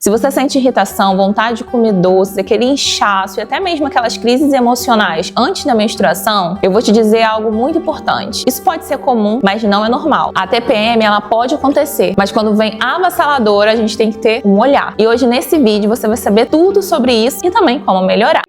Se você sente irritação, vontade de comer doces, aquele inchaço e até mesmo aquelas crises emocionais antes da menstruação, eu vou te dizer algo muito importante. Isso pode ser comum, mas não é normal. A TPM, ela pode acontecer, mas quando vem avassaladora, a gente tem que ter um olhar. E hoje nesse vídeo você vai saber tudo sobre isso e também como melhorar.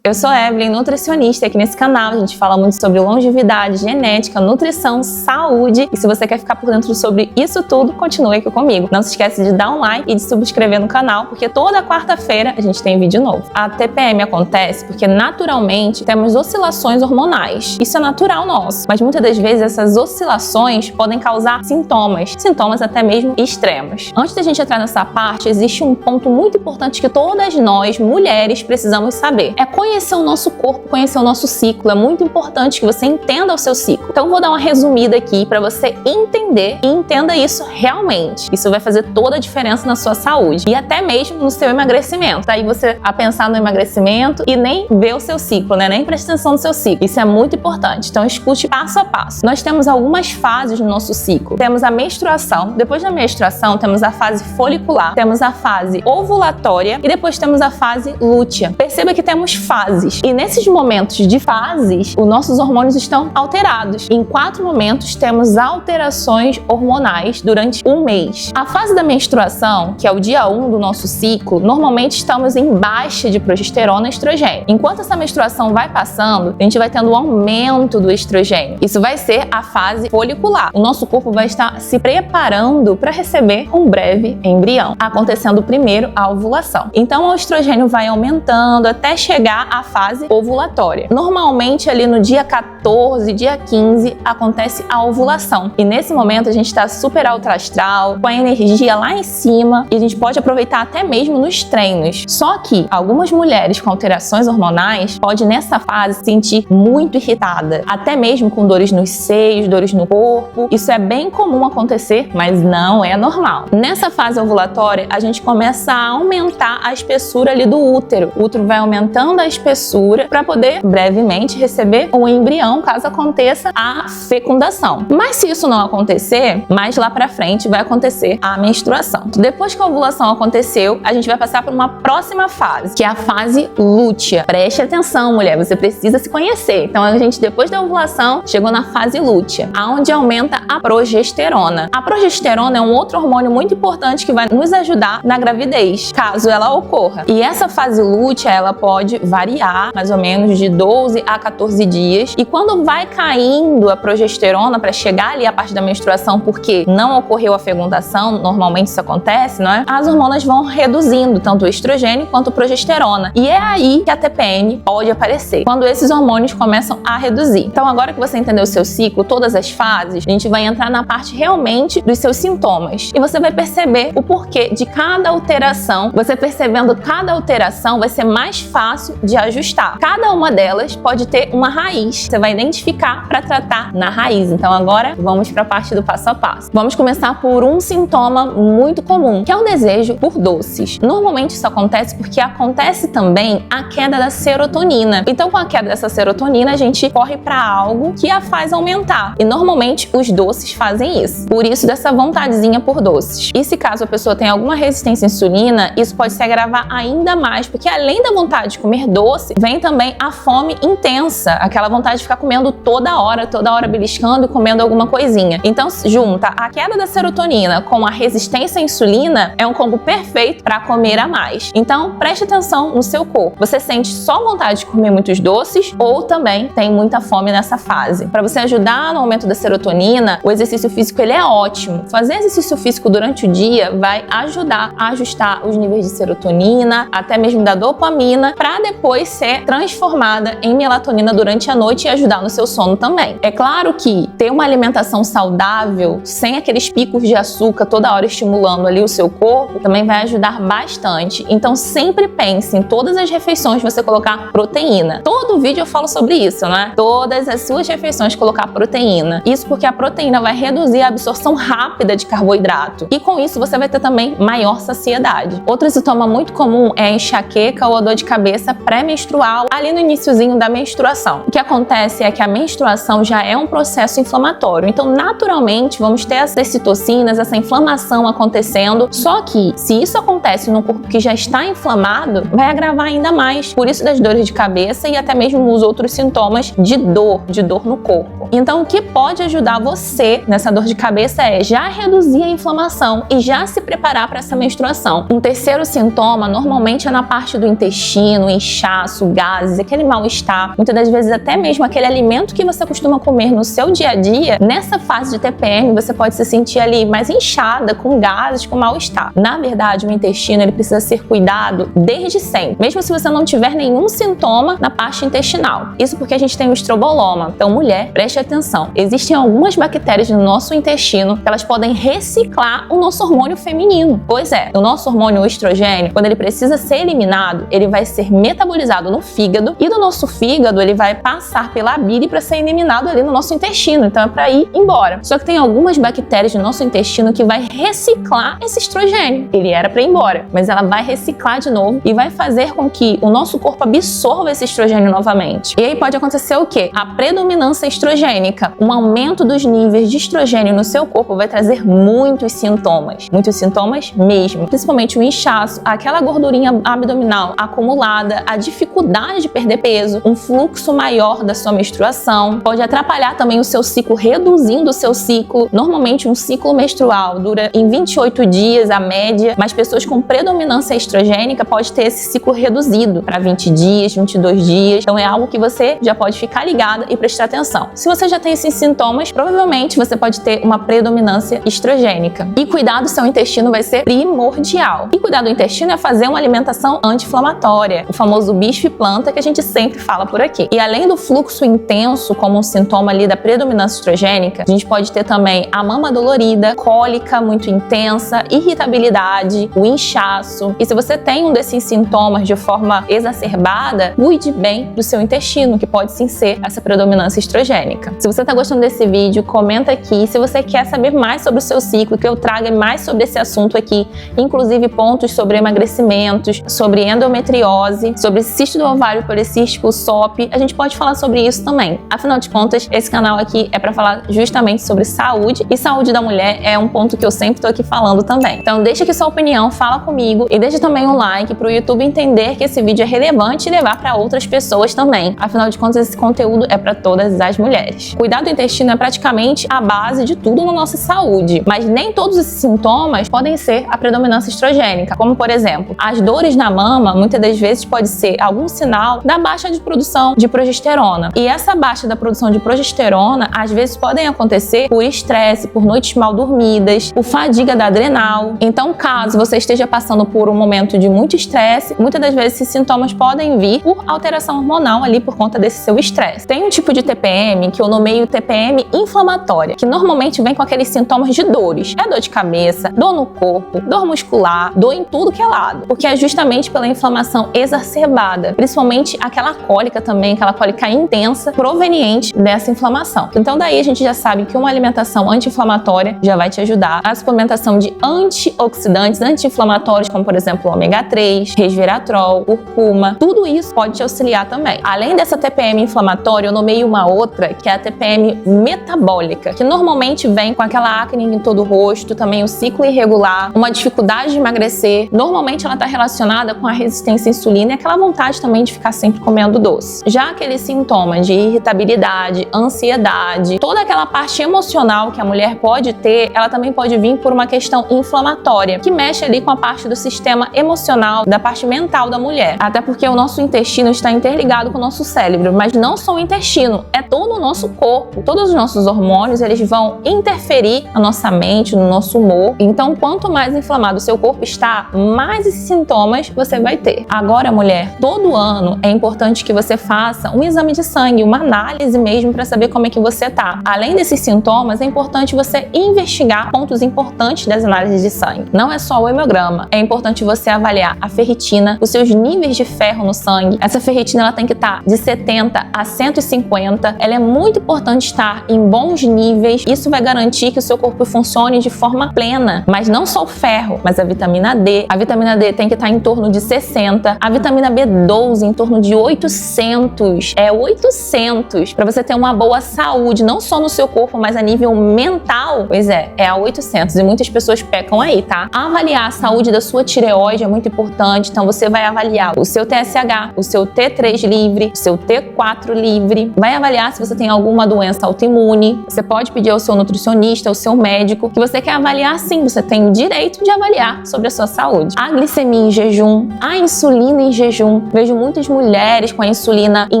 Eu sou Evelyn, nutricionista, e aqui nesse canal a gente fala muito sobre longevidade, genética, nutrição, saúde, e se você quer ficar por dentro sobre isso tudo, continue aqui comigo. Não se esquece de dar um like e de se subscrever no canal, porque toda quarta-feira a gente tem vídeo novo. A TPM acontece porque naturalmente temos oscilações hormonais. Isso é natural nosso, mas muitas das vezes essas oscilações podem causar sintomas até mesmo extremos. Antes da gente entrar nessa parte, existe um ponto muito importante que todas nós, mulheres, precisamos saber. É conhecer o nosso corpo, conhecer o nosso ciclo. É muito importante que você entenda o seu ciclo. Então vou dar uma resumida aqui para você entender e entenda isso realmente. Isso vai fazer toda a diferença na sua saúde e até mesmo no seu emagrecimento. Daí você a pensar no emagrecimento e nem ver o seu ciclo, né? Nem presta atenção no seu ciclo. Isso é muito importante. Então escute passo a passo. Nós temos algumas fases no nosso ciclo. Temos a menstruação. Depois da menstruação temos a fase folicular. Temos a fase ovulatória e depois temos a fase lútea. Perceba que temos fases. E nesses momentos de fases, os nossos hormônios estão alterados. Em 4 momentos, temos alterações hormonais durante um mês. A fase da menstruação, que é o dia 1 do nosso ciclo, normalmente estamos em baixa de progesterona e estrogênio. Enquanto essa menstruação vai passando, a gente vai tendo um aumento do estrogênio. Isso vai ser a fase folicular. O nosso corpo vai estar se preparando para receber um breve embrião, acontecendo primeiro a ovulação. Então, o estrogênio vai aumentando até chegar a fase ovulatória. Normalmente ali no dia 14, dia 15 acontece a ovulação e nesse momento a gente está super alto astral, com a energia lá em cima e a gente pode aproveitar até mesmo nos treinos. Só que algumas mulheres com alterações hormonais podem nessa fase se sentir muito irritada, até mesmo com dores nos seios, dores no corpo. Isso é bem comum acontecer, mas não é normal. Nessa fase ovulatória a gente começa a aumentar a espessura ali do útero. O útero vai aumentando a espessura para poder brevemente receber um embrião caso aconteça a fecundação. Mas se isso não acontecer, mais lá para frente vai acontecer a menstruação. Depois que a ovulação aconteceu, a gente vai passar por uma próxima fase, que é a fase lútea. Preste atenção, mulher, você precisa se conhecer. Então a gente depois da ovulação chegou na fase lútea, onde aumenta a progesterona. A progesterona é um outro hormônio muito importante que vai nos ajudar na gravidez, caso ela ocorra. E essa fase lútea, ela pode variar mais ou menos de 12 a 14 dias e quando vai caindo a progesterona para chegar ali a parte da menstruação, porque não ocorreu a fecundação, normalmente isso acontece, não é? As hormonas vão reduzindo tanto o estrogênio quanto a progesterona e é aí que a TPM pode aparecer, quando esses hormônios começam a reduzir. Então agora que você entendeu o seu ciclo, todas as fases, a gente vai entrar na parte realmente dos seus sintomas e você vai perceber o porquê de cada alteração. Você percebendo cada alteração vai ser mais fácil de ajustar. Cada uma delas pode ter uma raiz. Você vai identificar para tratar na raiz. Então agora vamos para a parte do passo a passo. Vamos começar por um sintoma muito comum, que é o desejo por doces. Normalmente isso acontece porque acontece também a queda da serotonina. Então com a queda dessa serotonina a gente corre para algo que a faz aumentar. E normalmente os doces fazem isso. Por isso dessa vontadezinha por doces. E se caso a pessoa tem alguma resistência à insulina, isso pode se agravar ainda mais, porque além da vontade de comer doce, vem também a fome intensa, aquela vontade de ficar comendo toda hora beliscando e comendo alguma coisinha. Então, junta a queda da serotonina com a resistência à insulina, é um combo perfeito para comer a mais. Então, preste atenção no seu corpo. Você sente só vontade de comer muitos doces ou também tem muita fome nessa fase? Para você ajudar no aumento da serotonina, o exercício físico ele é ótimo. Fazer exercício físico durante o dia vai ajudar a ajustar os níveis de serotonina, até mesmo da dopamina, para depois ser transformada em melatonina durante a noite e ajudar no seu sono também. É claro que ter uma alimentação saudável, sem aqueles picos de açúcar toda hora estimulando ali o seu corpo, também vai ajudar bastante. Então sempre pense em todas as refeições você colocar proteína. Todo vídeo eu falo sobre isso, né? Todas as suas refeições colocar proteína. Isso porque a proteína vai reduzir a absorção rápida de carboidrato. E com isso você vai ter também maior saciedade. Outro sintoma muito comum é a enxaqueca ou a dor de cabeça pré pré-menstrual, ali no iniciozinho da menstruação. O que acontece é que a menstruação já é um processo inflamatório, então naturalmente vamos ter essas citocinas, essa inflamação acontecendo, só que se isso acontece num corpo que já está inflamado, vai agravar ainda mais, por isso das dores de cabeça e até mesmo os outros sintomas de dor no corpo. Então o que pode ajudar você nessa dor de cabeça é já reduzir a inflamação e já se preparar para essa menstruação. Um terceiro sintoma normalmente é na parte do intestino, inchaço, gases, aquele mal-estar, muitas das vezes até mesmo aquele alimento que você costuma comer no seu dia a dia. Nessa fase de TPM você pode se sentir ali mais inchada, com gases, com mal-estar. Na verdade, o intestino ele precisa ser cuidado desde sempre, mesmo se você não tiver nenhum sintoma na parte intestinal. Isso porque a gente tem o estroboloma. Então, mulher, preste atenção. Existem algumas bactérias no nosso intestino que elas podem reciclar o nosso hormônio feminino. Pois é, o nosso hormônio estrogênio, quando ele precisa ser eliminado, ele vai ser metabolizado no fígado e do nosso fígado ele vai passar pela bile para ser eliminado ali no nosso intestino. Então é para ir embora. Só que tem algumas bactérias no nosso intestino que vai reciclar esse estrogênio. Ele era para ir embora, mas ela vai reciclar de novo e vai fazer com que o nosso corpo absorva esse estrogênio novamente. E aí pode acontecer o quê? A predominância estrogênica. Um aumento dos níveis de estrogênio no seu corpo vai trazer muitos sintomas mesmo, principalmente o inchaço, aquela gordurinha abdominal acumulada, a dificuldade de perder peso, um fluxo maior da sua menstruação, pode atrapalhar também o seu ciclo, reduzindo o seu ciclo. Normalmente um ciclo menstrual dura em 28 dias a média, mas pessoas com predominância estrogênica pode ter esse ciclo reduzido para 20 dias, 22 dias. Então é algo que você já pode ficar ligada e prestar atenção. Se você já tem esses sintomas, provavelmente você pode ter uma predominância estrogênica. E cuidar do seu intestino vai ser primordial. E cuidar do intestino é fazer uma alimentação anti-inflamatória, o famoso bicho e planta que a gente sempre fala por aqui. E além do fluxo intenso como um sintoma ali da predominância estrogênica, a gente pode ter também a mama dolorida, cólica muito intensa, irritabilidade, o inchaço. E se você tem um desses sintomas de forma exacerbada, cuide bem do seu intestino, que pode sim ser essa predominância estrogênica. Se você está gostando desse vídeo, comenta aqui. Se você quer saber mais sobre o seu ciclo, que eu traga mais sobre esse assunto aqui, inclusive pontos sobre emagrecimentos, sobre endometriose, sobre cisto do ovário policístico, SOP, a gente pode falar sobre isso também. Afinal de contas, esse canal aqui é para falar justamente sobre saúde, e saúde da mulher é um ponto que eu sempre estou aqui falando também. Então deixa aqui sua opinião, fala comigo e deixa também um like para o YouTube entender que esse vídeo é relevante e levar para outras pessoas também. Afinal de contas, esse conteúdo é para todas as mulheres. Cuidar do intestino é praticamente a base de tudo na nossa saúde, mas nem todos esses sintomas podem ser a predominância estrogênica, como por exemplo, as dores na mama, muitas das vezes pode ser algum sinal da baixa de produção de progesterona. E essa baixa da produção de progesterona, às vezes podem acontecer por estresse, por noites mal dormidas, por fadiga da adrenal. Então, caso você esteja passando por um momento de muito estresse, muitas das vezes esses sintomas podem vir por alteração hormonal ali por conta desse seu estresse. Tem um tipo de TPM que eu nomeio TPM inflamatória, que normalmente vem com aqueles sintomas de dores. É dor de cabeça, dor no corpo, dor muscular, dor em tudo que é lado, porque é justamente pela inflamação exacerbada, principalmente aquela cólica também, aquela cólica intensa proveniente dessa inflamação. Então daí a gente já sabe que uma alimentação anti-inflamatória já vai te ajudar. A suplementação de antioxidantes, anti-inflamatórios, como por exemplo ômega 3, resveratrol, curcuma, tudo isso pode te auxiliar também. Além dessa TPM inflamatória, eu nomeio uma outra, que é a TPM metabólica, que normalmente vem com aquela acne em todo o rosto, também o ciclo irregular, uma dificuldade de emagrecer. Normalmente ela está relacionada com a resistência à insulina e aquela vontade também de ficar sempre comendo doce. Já aqueles sintomas de irritabilidade, ansiedade, toda aquela parte emocional que a mulher pode ter, ela também pode vir por uma questão inflamatória, que mexe ali com a parte do sistema emocional, da parte mental da mulher. Até porque o nosso intestino está interligado com o nosso cérebro, mas não só o intestino, é todo o nosso corpo. Todos os nossos hormônios, eles vão interferir na nossa mente, no nosso humor. Então, quanto mais inflamado o seu corpo está, mais esses sintomas você vai ter. Agora, mulher, todo ano é importante que você faça um exame de sangue, uma análise mesmo para saber como é que você tá. Além desses sintomas, é importante você investigar pontos importantes das análises de sangue. Não é só o hemograma. É importante você avaliar a ferritina, os seus níveis de ferro no sangue. Essa ferritina ela tem que estar de 70 a 150. Ela é muito importante estar em bons níveis. Isso vai garantir que o seu corpo funcione de forma plena. Mas não só o ferro, mas a vitamina D. A vitamina D tem que estar em torno de 60. A vitamina B12 B12 em torno de 800. 800 para você ter uma boa saúde, não só no seu corpo, mas a nível mental. Pois é a 800 e muitas pessoas pecam aí, tá? Avaliar a saúde da sua tireoide é muito importante, então você vai avaliar o seu TSH, o seu T3 livre, o seu T4 livre, vai avaliar se você tem alguma doença autoimune. Você pode pedir ao seu nutricionista, ao seu médico, que você quer avaliar sim, você tem o direito de avaliar sobre a sua saúde. A glicemia em jejum, a insulina em jejum. Vejo muitas mulheres com a insulina em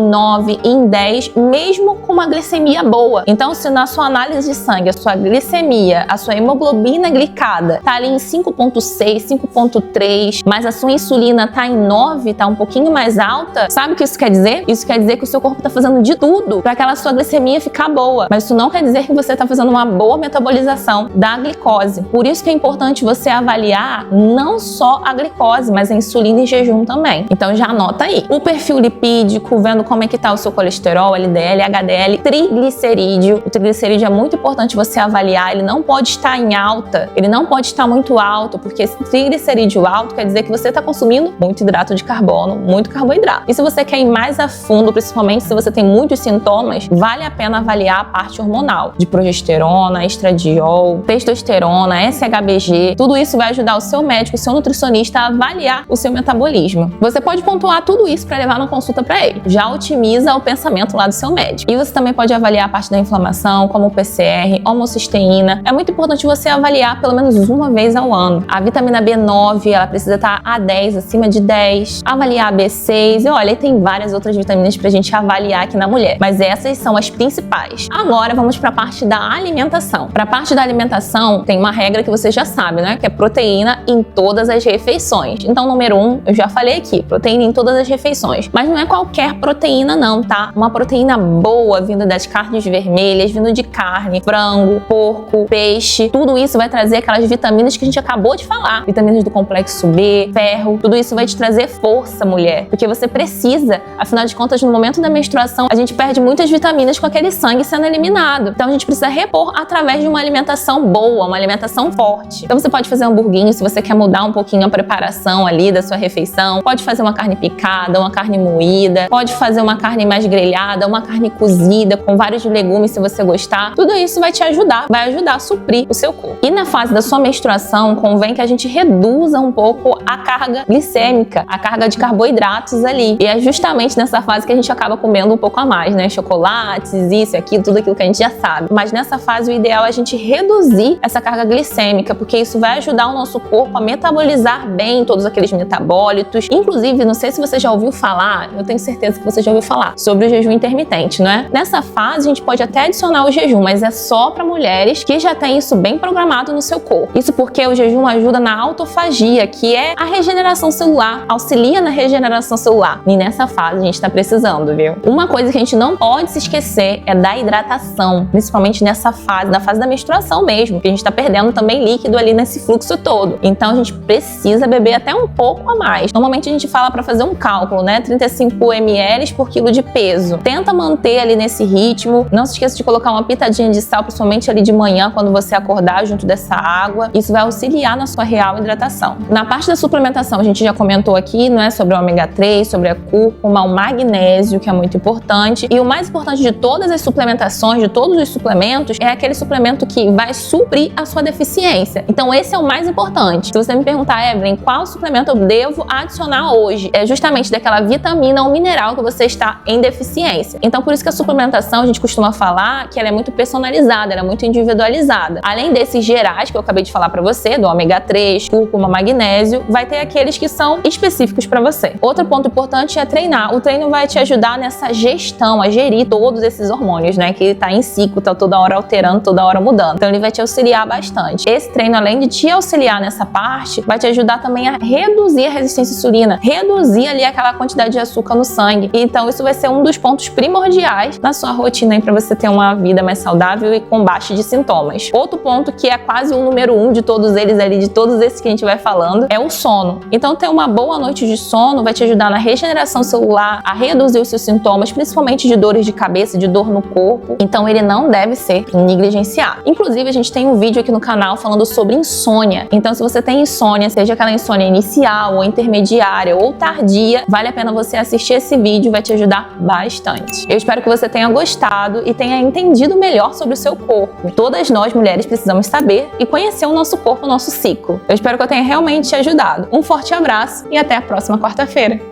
9, em 10, mesmo com uma glicemia boa. Então, se na sua análise de sangue, a sua glicemia, a sua hemoglobina glicada tá ali em 5,6, 5,3, mas a sua insulina tá em 9, tá um pouquinho mais alta, sabe o que isso quer dizer? Isso quer dizer que o seu corpo tá fazendo de tudo para aquela sua glicemia ficar boa, mas isso não quer dizer que você tá fazendo uma boa metabolização da glicose. Por isso que é importante você avaliar não só a glicose, mas a insulina em jejum também. Então já anota aí. O perfil lipídico, vendo como é que tá o seu colesterol, LDL, HDL, triglicerídeo. O triglicerídeo é muito importante você avaliar, ele não pode estar em alta, ele não pode estar muito alto, porque esse triglicerídeo alto quer dizer que você está consumindo muito hidrato de carbono, muito carboidrato. E se você quer ir mais a fundo, principalmente se você tem muitos sintomas, vale a pena avaliar a parte hormonal, de progesterona, estradiol, testosterona, SHBG. Tudo isso vai ajudar o seu médico, o seu nutricionista a avaliar o seu metabolismo. Você pode pontuar tudo isso para levar numa consulta para ele. Já otimiza o pensamento lá do seu médico. E você também pode avaliar a parte da inflamação, como o PCR, homocisteína. É muito importante você avaliar pelo menos uma vez ao ano. A vitamina B9, ela precisa estar a 10, acima de 10. Avaliar a B6. E olha, tem várias outras vitaminas pra gente avaliar aqui na mulher, mas essas são as principais. Agora vamos para a parte da alimentação. Para a parte da alimentação, tem uma regra que você já sabe, né? Que é proteína em todas as refeições. Então, número 1, eu já falei aqui, proteína em todas as refeições. Mas não é qualquer proteína não, tá? Uma proteína boa vindo das carnes vermelhas, vindo de carne, frango, porco, peixe. Tudo isso vai trazer aquelas vitaminas que a gente acabou de falar. Vitaminas do complexo B, ferro. Tudo isso vai te trazer força, mulher. Porque você precisa, afinal de contas, no momento da menstruação, a gente perde muitas vitaminas com aquele sangue sendo eliminado. Então, a gente precisa repor através de uma alimentação boa, uma alimentação forte. Então, você pode fazer um hamburguinho se você quer mudar um pouquinho a preparação ali da sua refeição. Pode fazer uma carne picada, uma carne moída. Pode fazer uma carne mais grelhada, uma carne cozida com vários legumes se você gostar. Tudo isso vai te ajudar, vai ajudar a suprir o seu corpo. E na fase da sua menstruação, convém que a gente reduza um pouco a carga glicêmica, a carga de carboidratos ali. E é justamente nessa fase que a gente acaba comendo um pouco a mais, né? Chocolates, isso e aquilo, tudo aquilo que a gente já sabe. Mas nessa fase o ideal é a gente reduzir essa carga glicêmica, porque isso vai ajudar o nosso corpo a metabolizar bem todos aqueles metabólitos. Inclusive, não sei se você já ouviu falar, eu tenho certeza que você já ouviu falar sobre o jejum intermitente, não é? Nessa fase a gente pode até adicionar o jejum, mas é só para mulheres que já têm isso bem programado no seu corpo. Isso porque o jejum ajuda na autofagia, que é a regeneração celular, auxilia na regeneração celular. E nessa fase a gente tá precisando, viu? Uma coisa que a gente não pode se esquecer é da hidratação, principalmente nessa fase, na fase da menstruação mesmo, que a gente tá perdendo também líquido ali nesse fluxo todo. Então a gente precisa beber até um pouco a mais. Normalmente a gente fala para fazer um cálculo, né? 35 ml por quilo de peso. Tenta manter ali nesse ritmo. Não se esqueça de colocar uma pitadinha de sal, principalmente ali de manhã, quando você acordar, junto dessa água. Isso vai auxiliar na sua real hidratação. Na parte da suplementação, a gente já comentou aqui, não é? Sobre o ômega 3, sobre a cúrcuma, o magnésio, que é muito importante. E o mais importante de todas as suplementações, de todos os suplementos, é aquele suplemento que vai suprir a sua deficiência. Então esse é o mais importante. Se você me perguntar, Evelyn, qual suplemento eu devo adicionar hoje? É justamente daquela vitamina ou mineral que você está em deficiência. Então por isso que a suplementação, a gente costuma falar que ela é muito personalizada, ela é muito individualizada. Além desses gerais que eu acabei de falar para você, do ômega 3, cúrcuma, magnésio, vai ter aqueles que são específicos para você. Outro ponto importante é treinar. O treino vai te ajudar nessa gestão, a gerir todos esses hormônios, né? Que tá em ciclo, tá toda hora alterando, toda hora mudando. Então ele vai te auxiliar bastante. Esse treino, além de te auxiliar nessa parte, vai te ajudar também a reduzir a resistência à insulina, reduzir ali aquela quantidade de açúcar no sangue. Então isso vai ser um dos pontos primordiais na sua rotina aí para você ter uma vida mais saudável e com baixa de sintomas. Outro ponto que é quase o número 1 de todos eles ali, de todos esses que a gente vai falando, é o sono. Então ter uma boa noite de sono vai te ajudar na regeneração celular, a reduzir os seus sintomas, principalmente de dores de cabeça, de dor no corpo. Então ele não deve ser negligenciado. Inclusive a gente tem um vídeo aqui no canal falando sobre insônia. Então se você tem insônia, seja aquela insônia inicial ou intermediária ou tardia, tardia, vale a pena você assistir esse vídeo, vai te ajudar bastante. Eu espero que você tenha gostado e tenha entendido melhor sobre o seu corpo. Todas nós, mulheres, precisamos saber e conhecer o nosso corpo, o nosso ciclo. Eu espero que eu tenha realmente te ajudado. Um forte abraço e até a próxima quarta-feira.